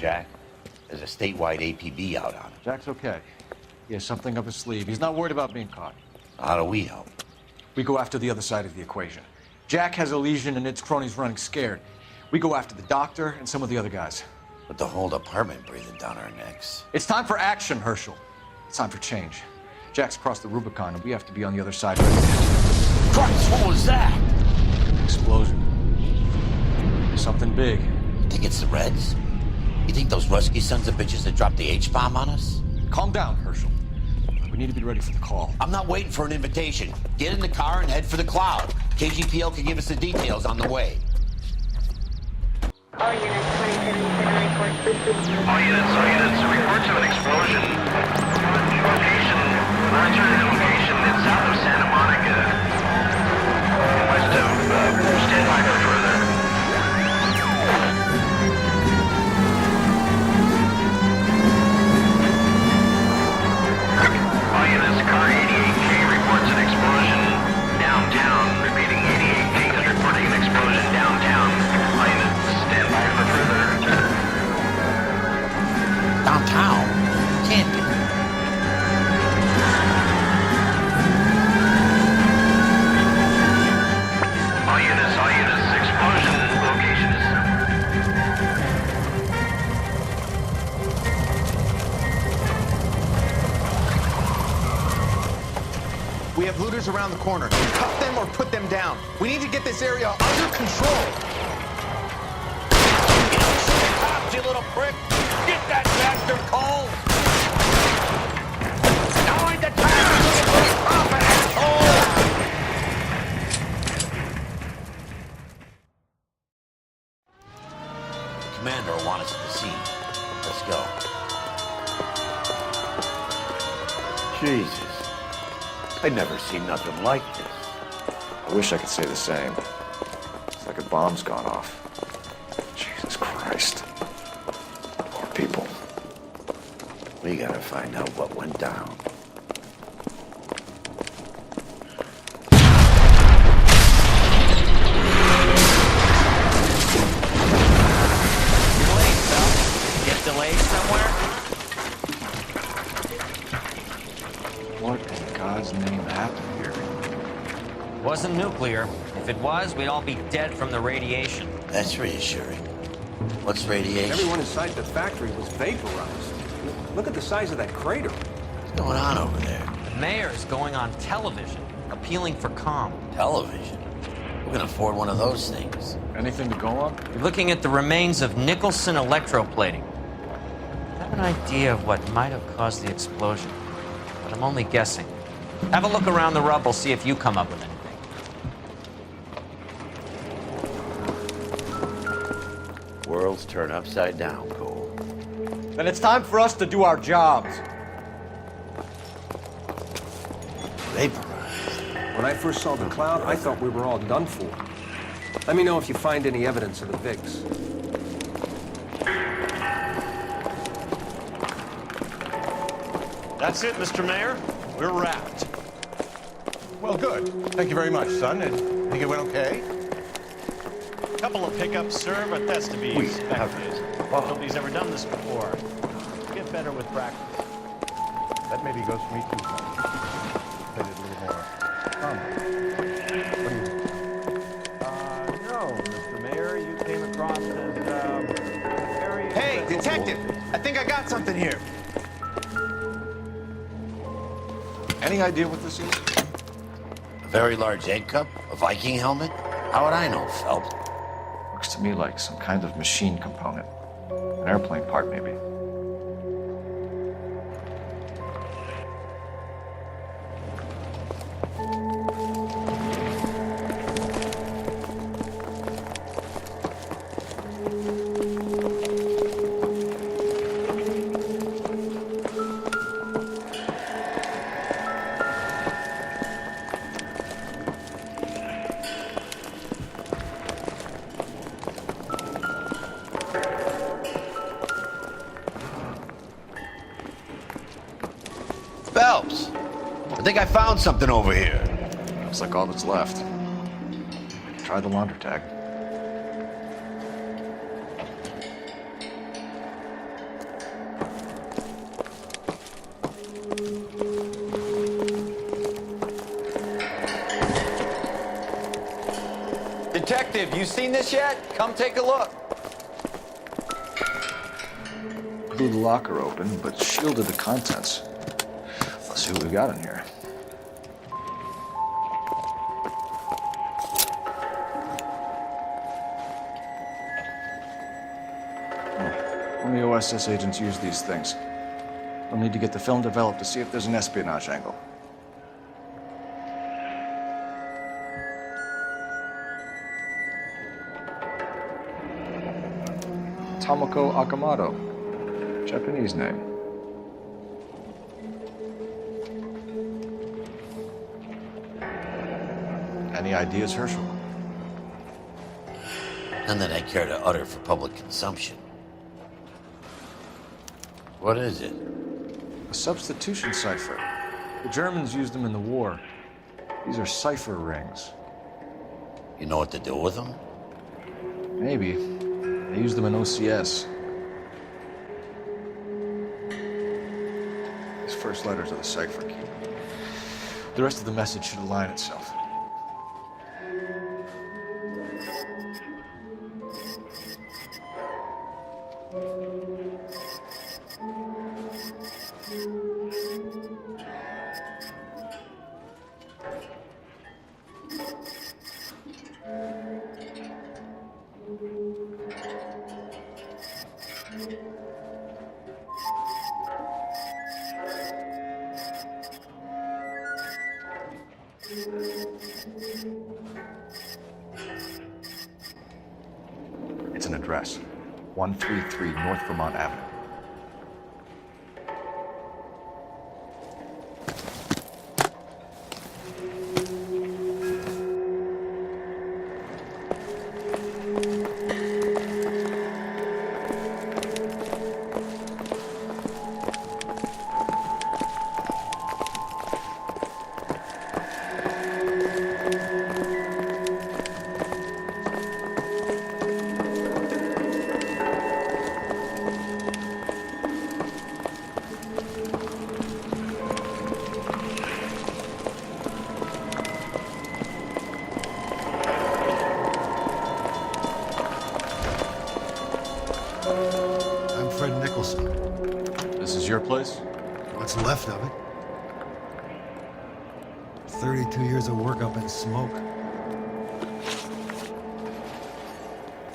Jack. There's a statewide APB out on him. Jack's okay. He has something up his sleeve. He's not worried about being caught. How do we help? We go after the other side of the equation. Jack has a lesion and its cronies running scared. We go after the doctor and some of the other guys. With the whole department breathing down our necks. It's time for action, Herschel. It's time for change. Jack's crossed the Rubicon and we have to be on the other side of it. Christ, what was that? Explosion. Something big. You think it's the Reds? You think those Rusky sons of bitches that dropped the H-bomb on us? Calm down, Herschel. We need to be ready for the call. I'm not waiting for an invitation. Get in the car and head for the cloud. KGPL can give us the details on the way. All units, 27 reports. All units, reports of an explosion. Location, alternative location in south of Santa Monica. West of, stand by for further. All units, car 88K reports an explosion downtown. Repeating, 88K is reporting an explosion downtown. All units, stand by for further. Downtown? Can't be. All units, explosion location is... We have looters around the corner. Cuff them or put them down. We need to get this area under control. You don't see the cops, you little prick! Get that bastard cold! Now ain't the time to look at this profit, asshole! The commander will want us at the scene. Let's go. Jesus. I'd never seen nothing like this. I wish I could say the same. It's like a bomb's gone off. Jesus Christ. Poor people. We gotta find out what went down. Delayed, Phil. Get delayed somewhere? What in God's name happened here? Wasn't nuclear. If it was, we'd all be dead from the radiation. That's reassuring. What's radiation? Everyone inside the factory was vaporized. Look at the size of that crater. What's going on over there? The mayor's going on television, appealing for calm. Television? Who can afford one of those things? Anything to go on? You're looking at the remains of Nicholson Electroplating. I have an idea of what might have caused the explosion, but I'm only guessing. Have a look around the rubble, see if you come up with anything. Worlds turn upside down, Cole. Then it's time for us to do our jobs. Vaporized. When I first saw the cloud, I thought we were all done for. Let me know if you find any evidence of the VIX. That's it, Mr. Mayor. We're wrapped. Well, good. Thank you very much, son. And think it went okay? Couple of hiccups, sir, but that's to be expected. Nobody's ever done this before. Get better with practice. That maybe goes for me too, son. Played it a little more. What do you think? No, Mr. Mayor, you came across as, very... Hey, detective! I think I got something here. Any idea what this is? A very large egg cup? A Viking helmet? How would I know, Phelps? Looks to me like some kind of machine component. An airplane part, maybe. Phelps! I think I found something over here. Looks like all that's left. Try the launder tag. Detective, you seen this yet? Come take a look. Blew the locker open, but shielded the contents. Let's see what we got in here. Only OSS agents use these things. We'll need to get the film developed to see if there's an espionage angle. Tomoko Akamoto. Japanese name. Any ideas, Herschel? None that I care to utter for public consumption. What is it? A substitution cipher. The Germans used them in the war. These are cipher rings. You know what to do with them? Maybe. They use them in OCS. These first letters are the cipher key. The rest of the message should align itself. It's an address. 133 North Vermont Avenue. I'm Fred Nicholson. This is your place? What's left of it. 32 years of work up in smoke.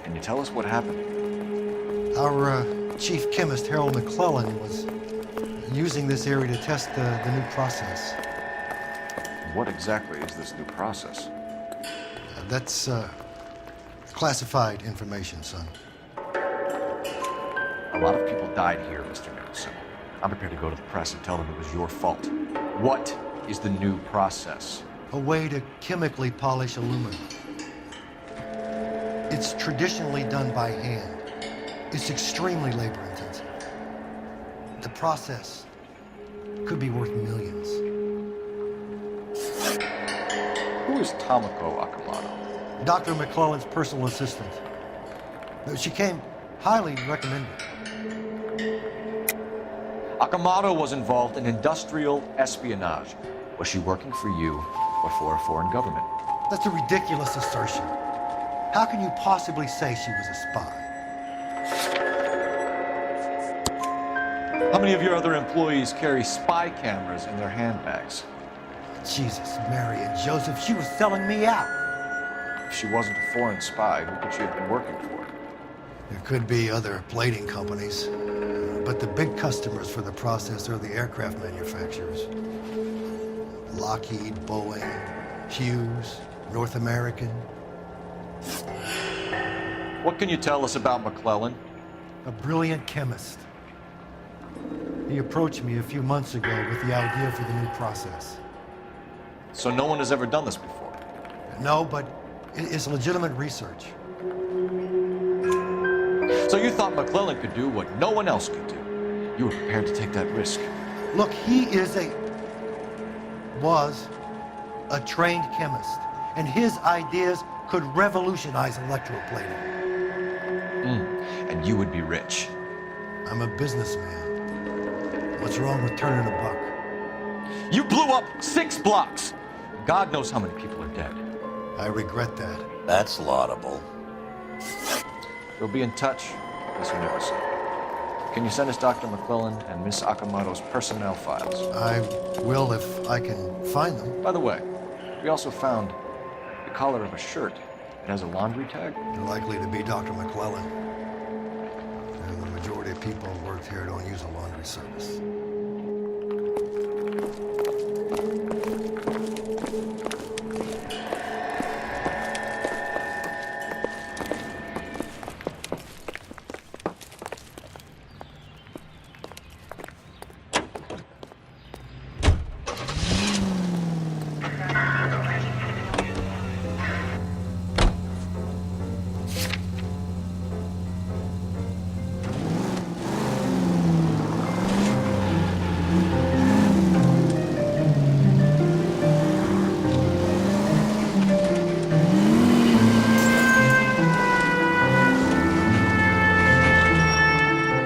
Can you tell us what happened? Our chief chemist, Harold McClellan, was using this area to test the new process. What exactly is this new process? That's classified information, son. A lot of people died here, Mr. Nicholson. I'm prepared to go to the press and tell them it was your fault. What is the new process? A way to chemically polish aluminum. It's traditionally done by hand. It's extremely labor intensive. The process could be worth millions. Who is Tomoko Akamoto? Dr. McClellan's personal assistant. She came highly recommended. Akamoto was involved in industrial espionage. Was she working for you or for a foreign government? That's a ridiculous assertion. How can you possibly say she was a spy? How many of your other employees carry spy cameras in their handbags? Jesus, Mary and Joseph, she was selling me out. If she wasn't a foreign spy, who could she have been working for? There could be other plating companies, but the big customers for the process are the aircraft manufacturers. Lockheed, Boeing, Hughes, North American. What can you tell us about McClellan? A brilliant chemist. He approached me a few months ago with the idea for the new process. So no one has ever done this before? No, but it's legitimate research. So you thought McClellan could do what no one else could do? You were prepared to take that risk? Look, he was a trained chemist, and his ideas could revolutionize electroplating. And you would be rich. I'm a businessman. What's wrong with turning a buck? You blew up 6 blocks! God knows how many people are dead. I regret that. That's laudable. We'll be in touch, Mr. Nicholson. Can you send us Dr. McClellan and Miss Akamoto's personnel files? I will if I can find them. By the way, we also found the collar of a shirt. It has a laundry tag. Likely to be Dr. McClellan. And the majority of people who work here don't use a laundry service.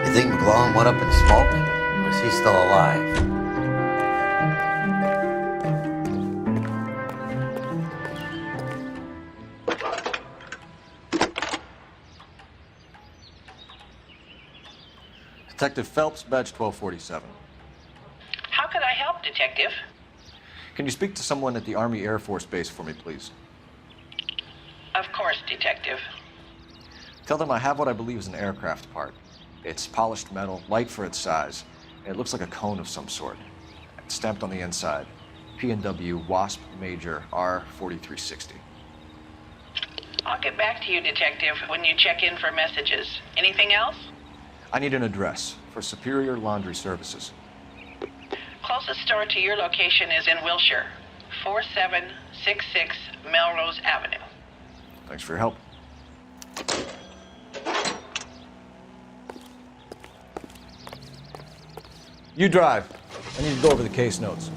You think McClellan went up in smoke? Or is he still alive? Detective Phelps, badge 1247. How could I help, Detective? Can you speak to someone at the Army Air Force Base for me, please? Of course, Detective. Tell them I have what I believe is an aircraft part. It's polished metal, light for its size, and it looks like a cone of some sort. It's stamped on the inside. P&W Wasp Major R4360. I'll get back to you, Detective, when you check in for messages. Anything else? I need an address for Superior Laundry Services. Closest store to your location is in Wilshire, 4766 Melrose Avenue. Thanks for your help. You drive. I need to go over the case notes.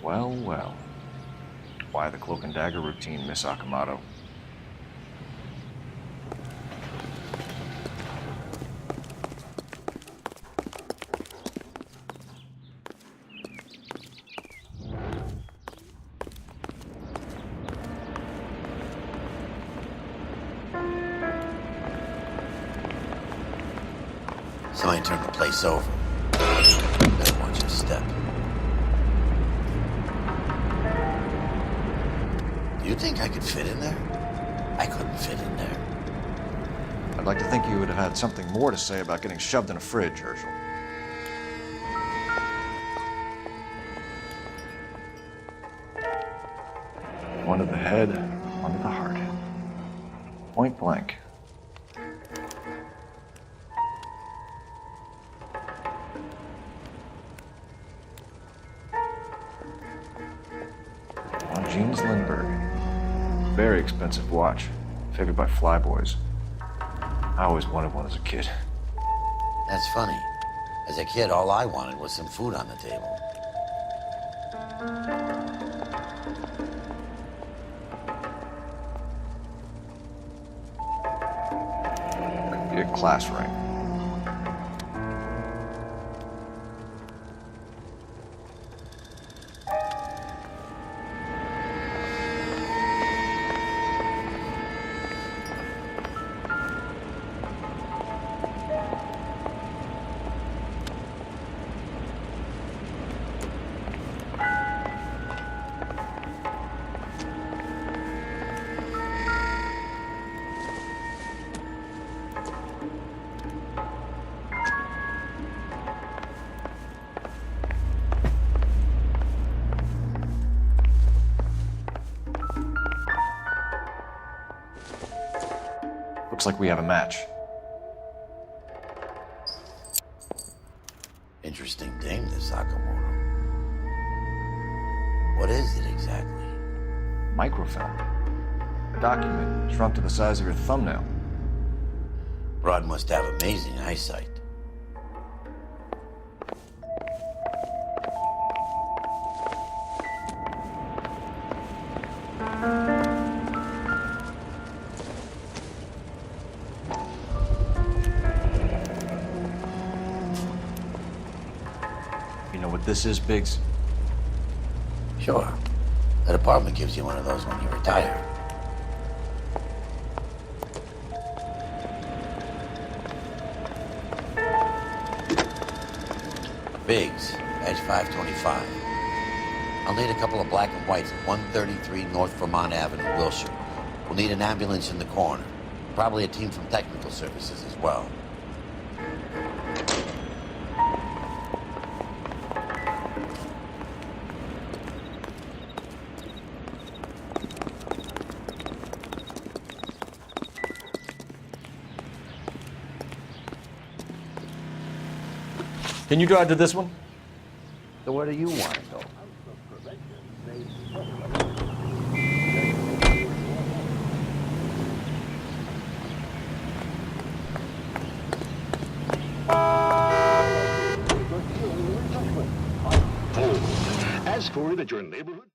Well, well. Why the cloak and dagger routine, Miss Akamoto? Somebody turned the place over. Better watch your step. Do you think I could fit in there? I couldn't fit in there. I'd like to think you would have had something more to say about getting shoved in a fridge, Herschel. One to the head, one to the heart. Point blank. Jeans Lindbergh. Very expensive watch. Favored by flyboys. I always wanted one as a kid. That's funny. As a kid, all I wanted was some food on the table. Could be a class ring. Looks like we have a match. Interesting dame, this Sakamoto. What is it exactly? Microfilm. A document shrunk to the size of your thumbnail. Rod must have amazing eyesight. This is Biggs? Sure. The department gives you one of those when you retire. Biggs, edge 525. I'll need a couple of black and whites at 133 North Vermont Avenue, Wilshire. We'll need an ambulance in the corner. Probably a team from technical services as well. Can you drive to this one? So where do you want to go? As for it at your neighborhood.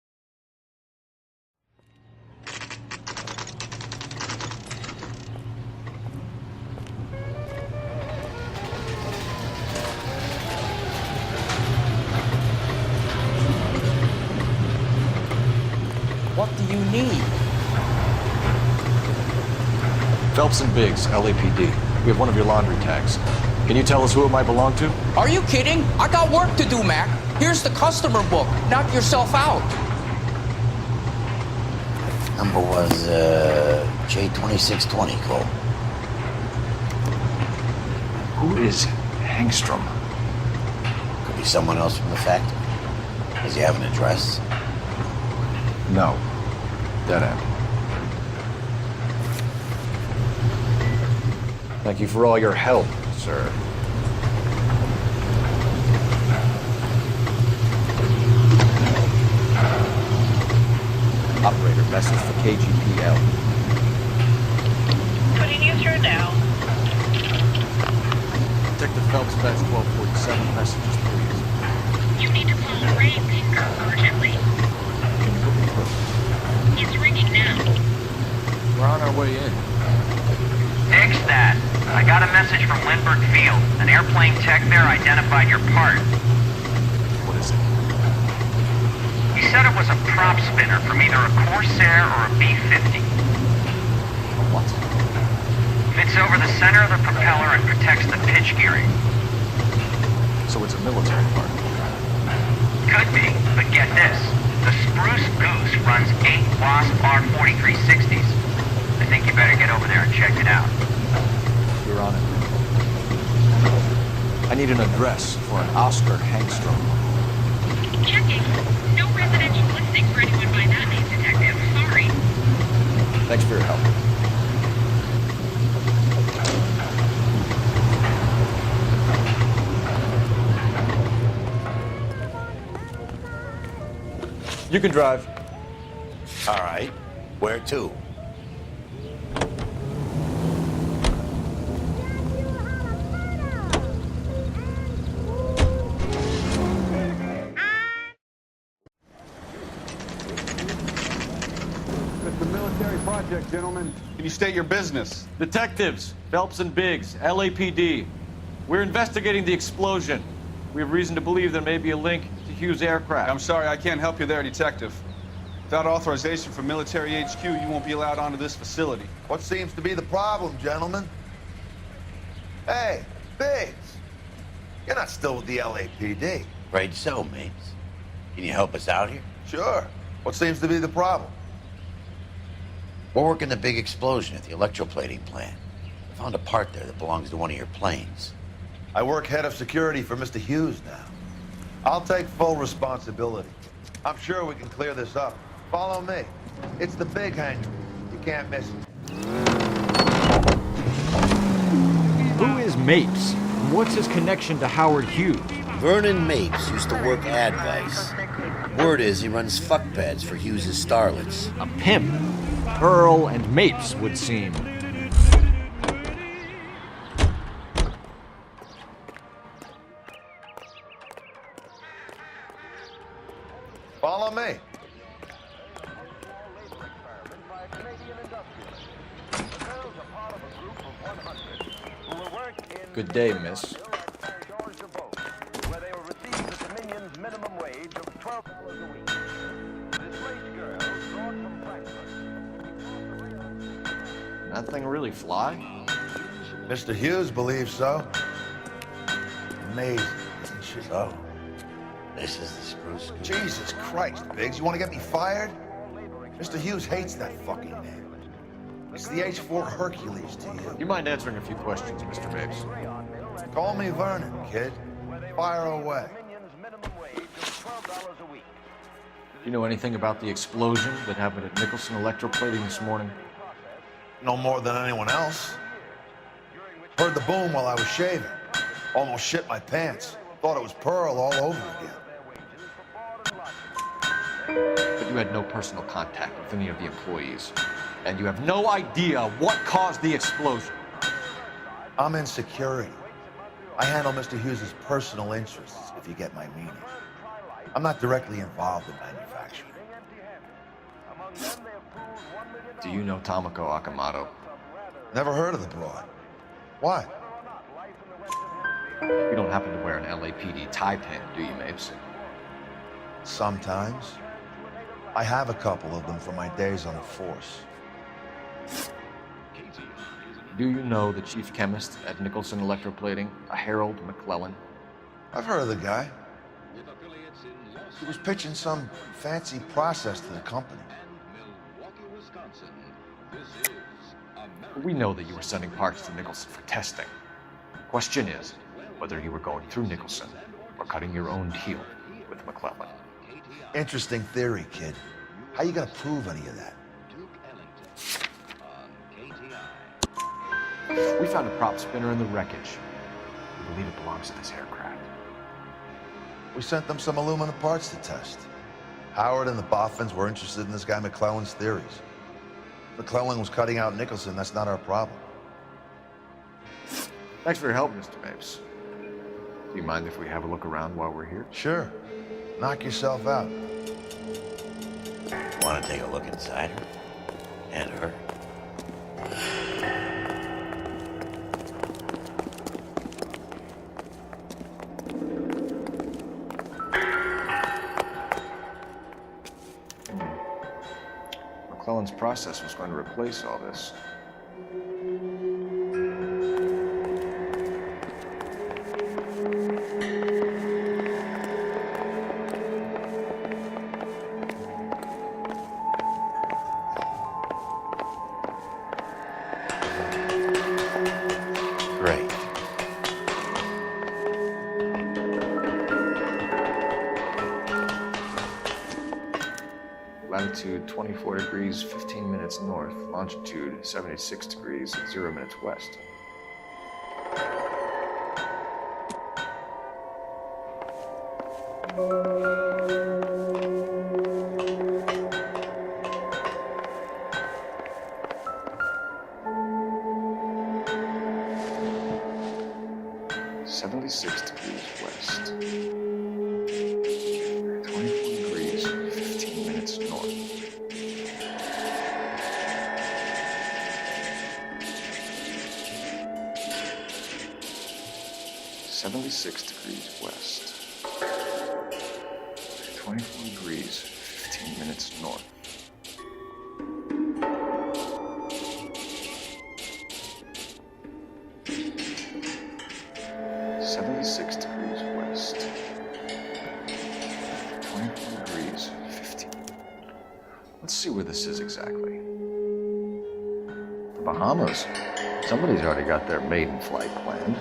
What do you need? Phelps and Biggs, LAPD. We have one of your laundry tags. Can you tell us who it might belong to? Are you kidding? I got work to do, Mac. Here's the customer book. Knock yourself out. Number was, J2620, Cole. Who is Hangstrom? Could be someone else from the factory. Does he have an address? No. Dead end. Thank you for all your help, sir. Operator, message for KGPL. Putting you through now. Detective Phelps, batch 1247, messages, please. You need to call the range urgently. Can you put me through? It's ringing now. We're on our way in. Nix that. I got a message from Lindbergh Field. An airplane tech there identified your part. What is it? He said it was a prop spinner from either a Corsair or a B-50. What? Fits over the center of the propeller and protects the pitch gearing. So it's a military part. Could be, but get this. The Spruce Goose runs 8 Wasp R4360s. I think you better get over there and check it out. You're on it. I need an address for an Oscar Hangstrom. Checking. No residential listing for anyone by that name, Detective. Sorry. Thanks for your help. You can drive. All right. Where to? It's a military project, gentlemen. Can you state your business? Detectives, Phelps and Biggs, LAPD. We're investigating the explosion. We have reason to believe there may be a link to Hughes' aircraft. I'm sorry, I can't help you there, Detective. Without authorization from Military HQ, you won't be allowed onto this facility. What seems to be the problem, gentlemen? Hey, Biggs. You're not still with the LAPD. Afraid so, mates. Can you help us out here? Sure. What seems to be the problem? We're working the big explosion at the electroplating plant. I found a part there that belongs to one of your planes. I work head of security for Mr. Hughes now. I'll take full responsibility. I'm sure we can clear this up. Follow me. It's the big hangar. You can't miss it. Who is Mapes? What's his connection to Howard Hughes? Vernon Mapes used to work Advice. Word is he runs fuck pads for Hughes' starlets. A pimp. Earl and Mapes would seem. Follow me. Good day, miss. That thing really fly? Mr. Hughes believes so. Amazing, isn't she? So, this is the spruce scoop. Jesus Christ, Biggs, you want to get me fired? Mr. Hughes hates that fucking name. It's the H4 Hercules to you. You mind answering a few questions, Mr. Mapes? Call me Vernon, kid. Fire away. You know anything about the explosion that happened at Nicholson Electroplating this morning? No more than anyone else. Heard the boom while I was shaving. Almost shit my pants. Thought it was Pearl all over again. But you had no personal contact with any of the employees. And you have no idea what caused the explosion. I'm in security. I handle Mr. Hughes' personal interests, if you get my meaning. I'm not directly involved in manufacturing. Do you know Tomoko Akamoto? Never heard of the broad. Why? You don't happen to wear an LAPD tie pin, do you, Mapes? Sometimes. I have a couple of them from my days on the force. Do you know the chief chemist at Nicholson Electroplating, a Harold McClellan? I've heard of the guy. He was pitching some fancy process to the company. We know that you were sending parts to Nicholson for testing. Question is whether you were going through Nicholson or cutting your own deal with McClellan. Interesting theory, kid. How you gonna prove any of that? We found a prop spinner in the wreckage. We believe it belongs to this aircraft. We sent them some aluminum parts to test. Howard and the Boffins were interested in this guy McClellan's theories. McClellan was cutting out Nicholson. That's not our problem. Thanks for your help, Mr. Mapes. Do you mind if we have a look around while we're here? Sure. Knock yourself out. Want to take a look inside her? And her? McClellan's process was going to replace all this. Great. Latitude 24 degrees, 15 minutes north. Longitude 76 degrees, 0 minutes west. .76 degrees west. 24 degrees, 15 minutes north. .76 degrees west. 24 degrees, 15 minutes north. .76 degrees west. 24 degrees, 15. Let's see where this is exactly. The Bahamas. Somebody's already got their maiden flight planned.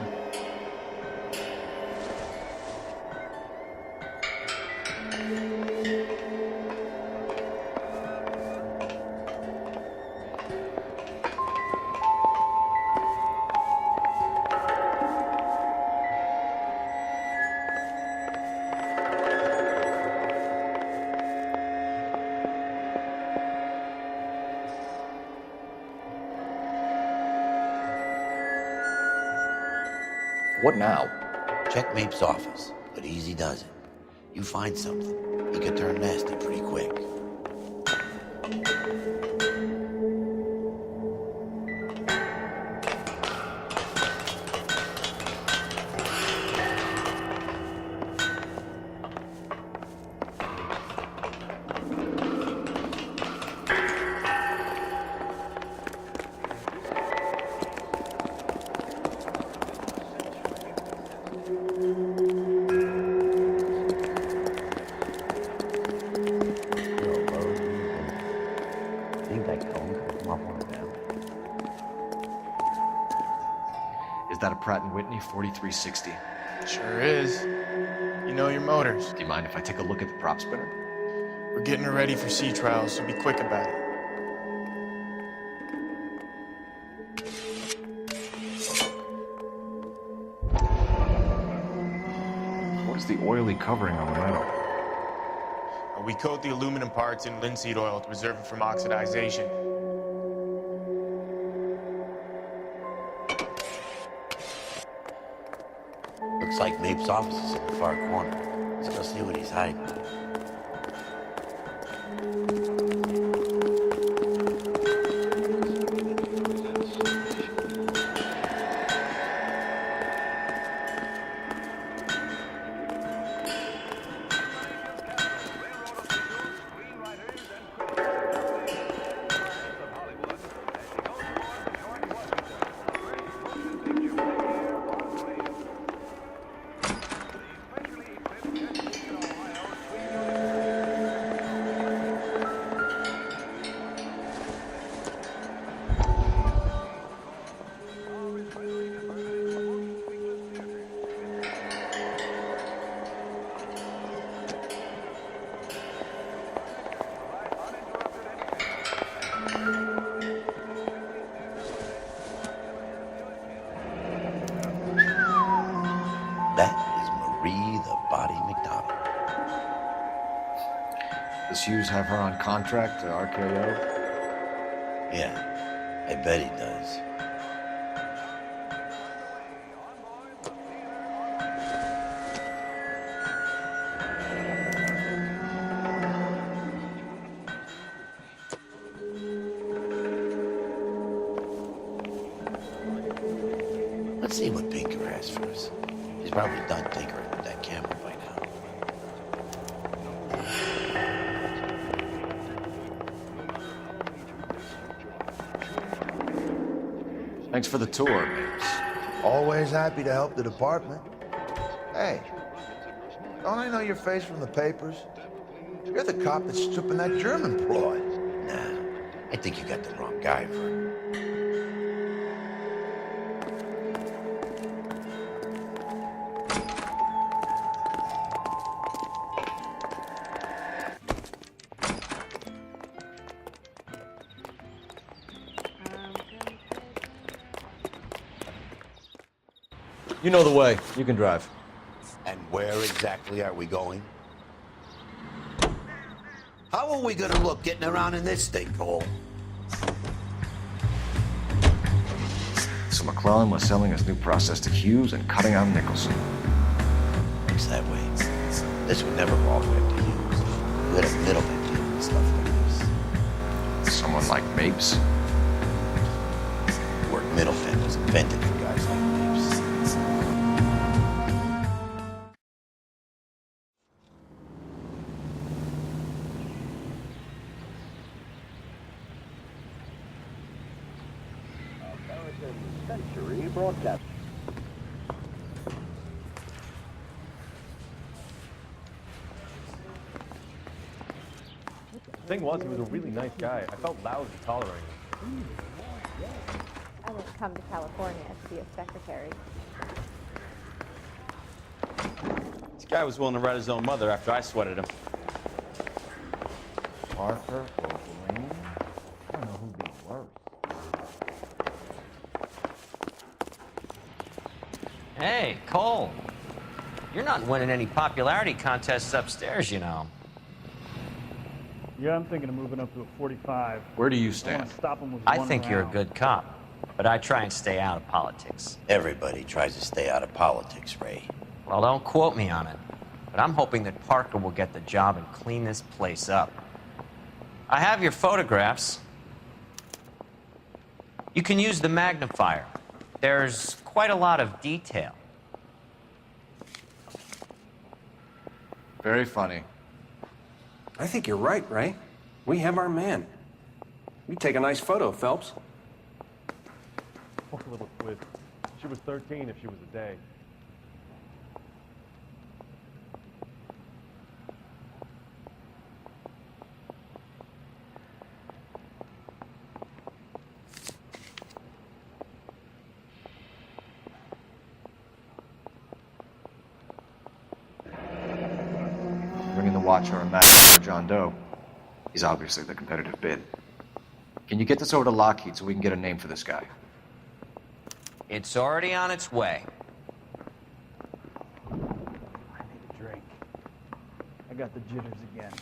What now? Check Mapes' office, but easy does it. You find something, he could turn nasty pretty quick. Is that a Pratt & Whitney 4360? Sure is. You know your motors. Do you mind if I take a look at the prop spinner? We're getting her ready for sea trials, so be quick about it. What is the oily covering on the metal? We coat the aluminum parts in linseed oil to preserve it from oxidization. Looks like Mapes' office is in the far corner. Let's go see what he's hiding. Does Hughes have her on contract to RKO? Yeah, I bet he does. Let's see what Pinker has for us. He's probably done tinkering with that camera by now. Thanks for the tour, Mapes. Always happy to help the department. Hey, don't I know your face from the papers? You're the cop that's stripping that German ploy. Nah, I think you got the wrong guy for it. You know the way. You can drive. And where exactly are we going? How are we gonna look getting around in this stinkhole? So McClellan was selling his new process to Hughes and cutting out Nicholson. Thinks that way. This would never go all the way up to Hughes. We had a middleman deal and stuff like this. Someone like Mapes? The word middleman was invented for guys like Mapes. Century Broadcast. The thing was, he was a really nice guy. I felt lousy tolerating him. I wouldn't come to California to be a secretary. This guy was willing to write his own mother after I sweated him. Parker or Blaine? I don't know who'd be worse. Hey, Cole. You're not winning any popularity contests upstairs, you know. Yeah, I'm thinking of moving up to a 45. Where do you I stand? wanna stop him with I one think you're a round. good cop, but I try and stay out of politics. Everybody tries to stay out of politics, Ray. Well, don't quote me on it, but I'm hoping that Parker will get the job and clean this place up. I have your photographs. You can use the magnifier. There's quite a lot of detail. Very funny. I think you're right, Ray. We have our man. You take a nice photo, Phelps. Poor little twit. She was 13 if she was a day. watch our imaginary John Doe. He's obviously the competitive bid. Can you get this over to Lockheed so we can get a name for this guy? It's already on its way. I need a drink. I got the jitters again.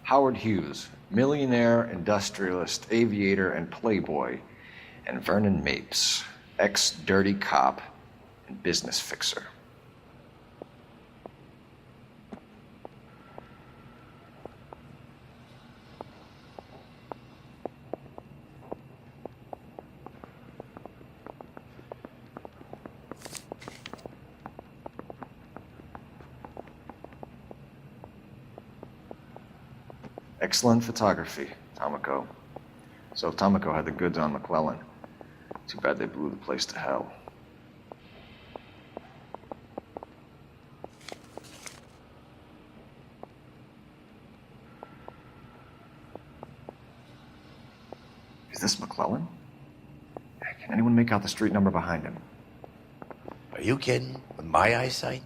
Howard Hughes, millionaire, industrialist, aviator, and playboy, and Vernon Mapes, ex-dirty cop and business fixer. Excellent photography, Tomoko. So Tomoko had the goods on McClellan. Too bad they blew the place to hell. Is this McClellan? Can anyone make out the street number behind him? Are you kidding? With my eyesight?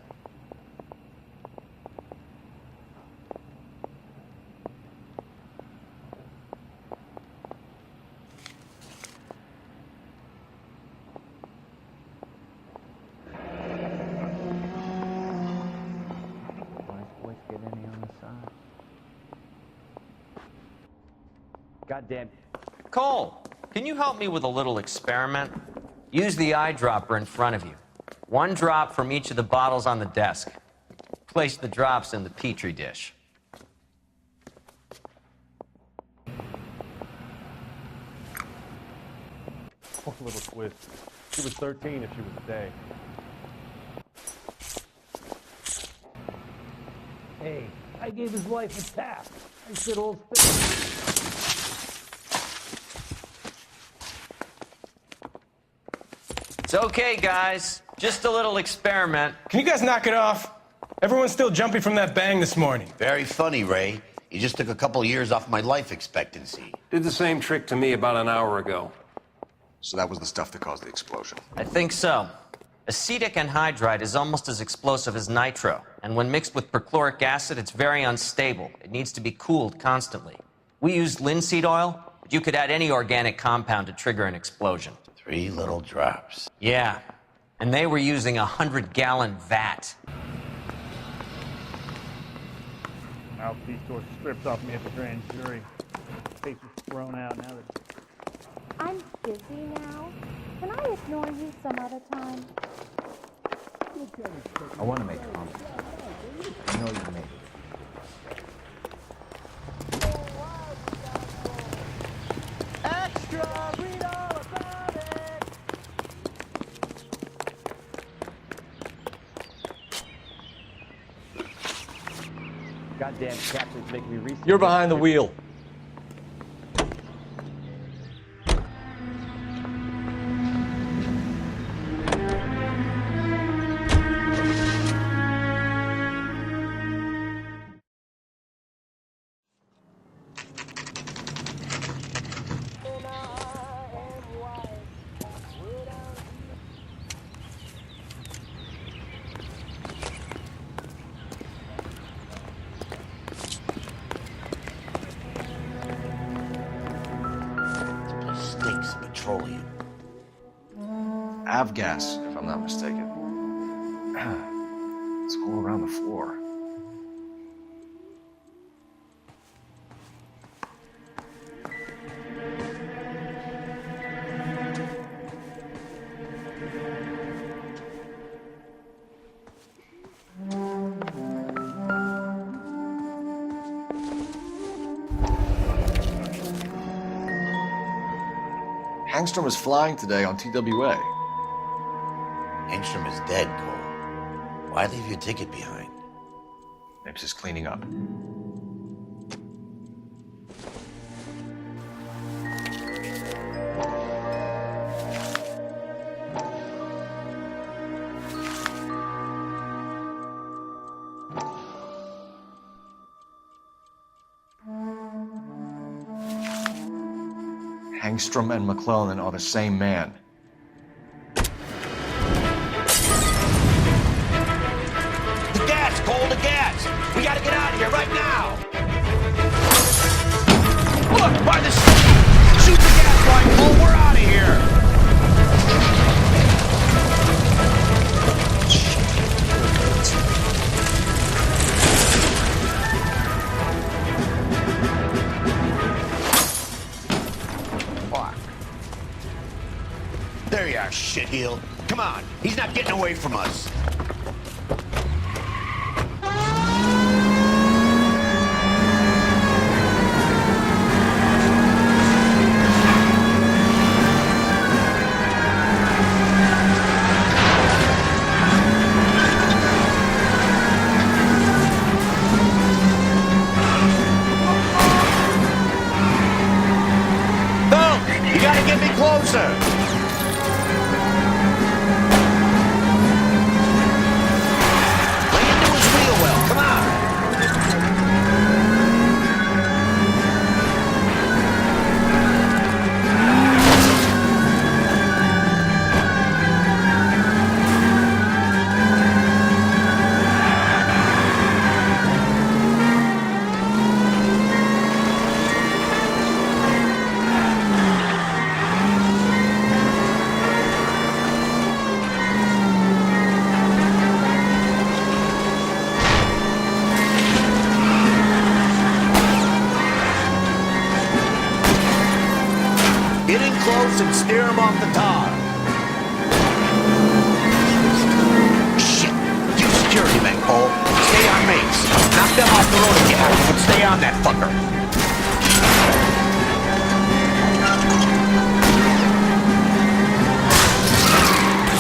Goddamn. Cole, can you help me with a little experiment? Use the eyedropper in front of you. One drop from each of the bottles on the desk. Place the drops in the petri dish. Poor little twist. She was 13 if she was a day. Hey, I gave his wife a tap. I said old spit. It's okay, guys. Just a little experiment. Can you guys knock it off? Everyone's still jumpy from that bang this morning. Very funny, Ray. You just took a couple years off my life expectancy. Did the same trick to me about an hour ago. So that was the stuff that caused the explosion. I think so. Acetic anhydride is almost as explosive as nitro, and when mixed with perchloric acid, it's very unstable. It needs to be cooled constantly. We used linseed oil, but you could add any organic compound to trigger an explosion. 3 little drops. Yeah, and they were using a 100-gallon vat. Mouthpiece tore strips off me at the grand jury. Face was thrown out. Now that I'm busy now. Can I ignore you some other time? I want to make comments. I know you made it. Extra! Read all about it! Goddamn captain's making me research. You're behind the wheel. Stinks of petroleum. Avgas, if I'm not mistaken. It's all around the floor. Hangstrom was flying today on TWA. Hangstrom is dead, Cole. Why leave your ticket behind? Mapes is cleaning up. Hangstrom and McClellan are the same man. The gas, Cole, the By the shoot the gas line, Cole. We're out of here. Fuck. There you are, shitheel. Come on, he's not getting away from us. You gotta get me closer. Lay into his wheel well. Come on. Get in close and steer him off the tar. Shit! You security men, Cole. Stay on mates. Knock them off the road if you have to, but stay on that fucker.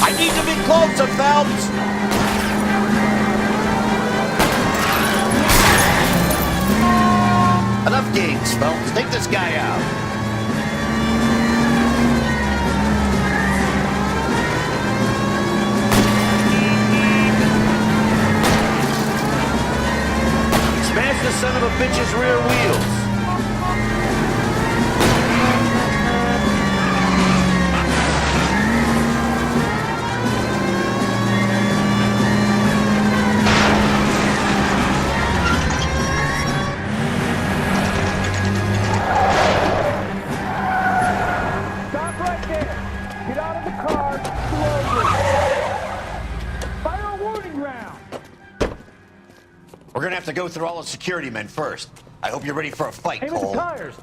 I need to be closer, Phelps. Enough games, Phelps. Take this guy out. Smash the son of a bitch's rear wheels. Stop right there. Get out of the car slowly. Fire a warning round. We're gonna have to go through all the security men first. I hope you're ready for a fight, Aim at the Cole. tires.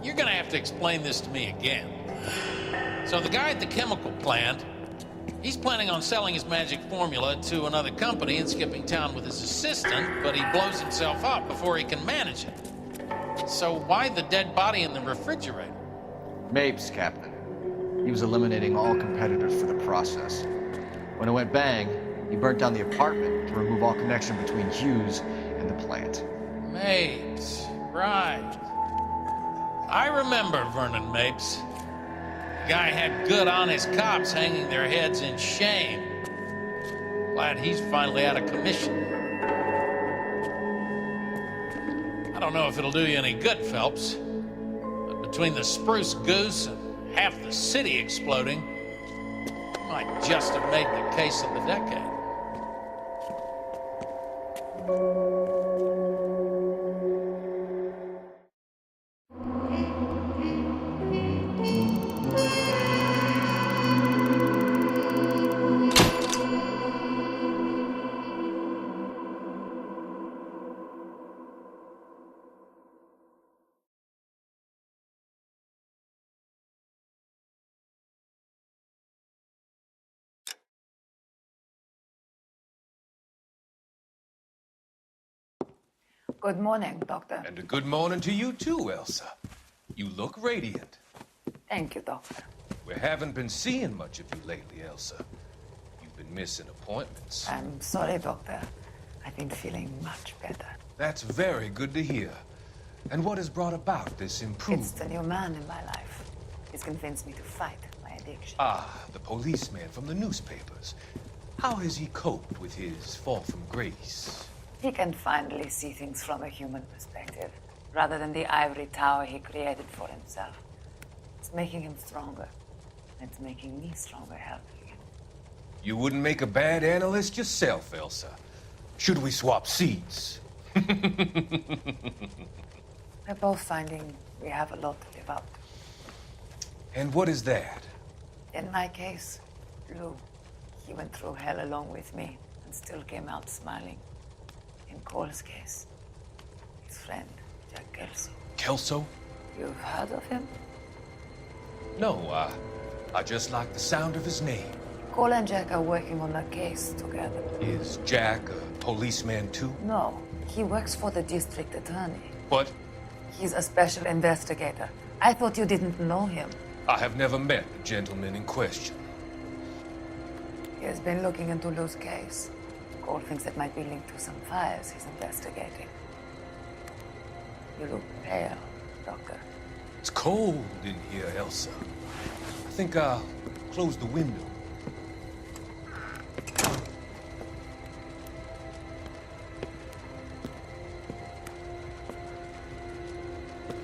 You're gonna have to explain this to me again. So the guy at the chemical plant, he's planning on selling his magic formula to another company and skipping town with his assistant, but he blows himself up before he can manage it. So why the dead body in the refrigerator? Mapes, Captain. He was eliminating all competitors for the process. When it went bang, he burnt down the apartment to remove all connection between Hughes and the plant. Mapes, right. I remember Vernon Mapes. The guy had good, honest cops hanging their heads in shame. Glad he's finally out of commission. I don't know if it'll do you any good, Phelps, but between the spruce goose and half the city exploding, you might just have made the case of the decade. Good morning, Doctor. And a good morning to you too, Elsa. You look radiant. Thank you, Doctor. We haven't been seeing much of you lately, Elsa. You've been missing appointments. I'm sorry, Doctor. I've been feeling much better. That's very good to hear. And what has brought about this improvement? It's the new man in my life. He's convinced me to fight my addiction. Ah, the policeman from the newspapers. How has he coped with his fall from grace? He can finally see things from a human perspective, rather than the ivory tower he created for himself. It's making him stronger. It's making me stronger helping him. You wouldn't make a bad analyst yourself, Elsa. Should we swap seats? We're both finding we have a lot to live up to. And what is that? In my case, Lou. He went through hell along with me and still came out smiling. In Cole's case, his friend, Jack Kelso. Kelso? You've heard of him? No, I just like the sound of his name. Cole and Jack are working on a case together. Is Jack a policeman too? No, he works for the district attorney. What? He's a special investigator. I thought you didn't know him. I have never met the gentleman in question. He has been looking into Lou's case. Cole thinks it might be linked to some fires he's investigating. You look pale, Doctor. It's cold in here, Elsa. I think I'll close the window.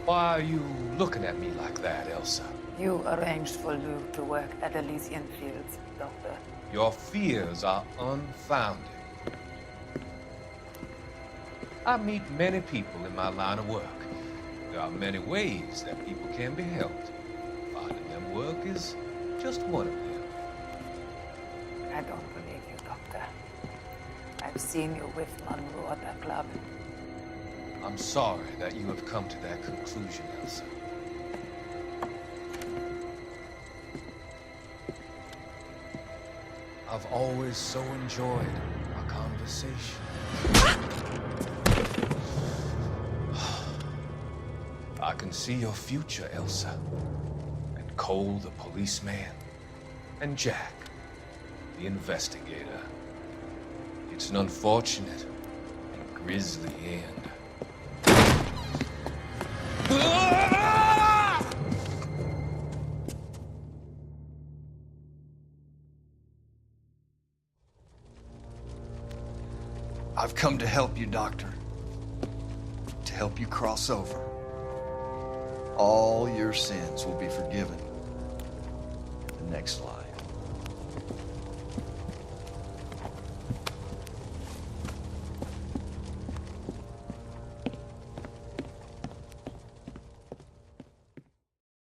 Why are you looking at me like that, Elsa? You arranged for Lou to work at Elysian Fields, Doctor. Your fears are unfounded. I meet many people in my line of work. There are many ways that people can be helped. Finding them work is just one of them. I don't believe you, Doctor. I've seen you with Monroe at that club. I'm sorry that you have come to that conclusion, Elsa. I've always so enjoyed our conversation. can see your future, Elsa. And Cole, the policeman. And Jack, the investigator. It's an unfortunate and grisly end. I've come to help you, Doctor. To help you cross over. All your sins will be forgiven in the next life.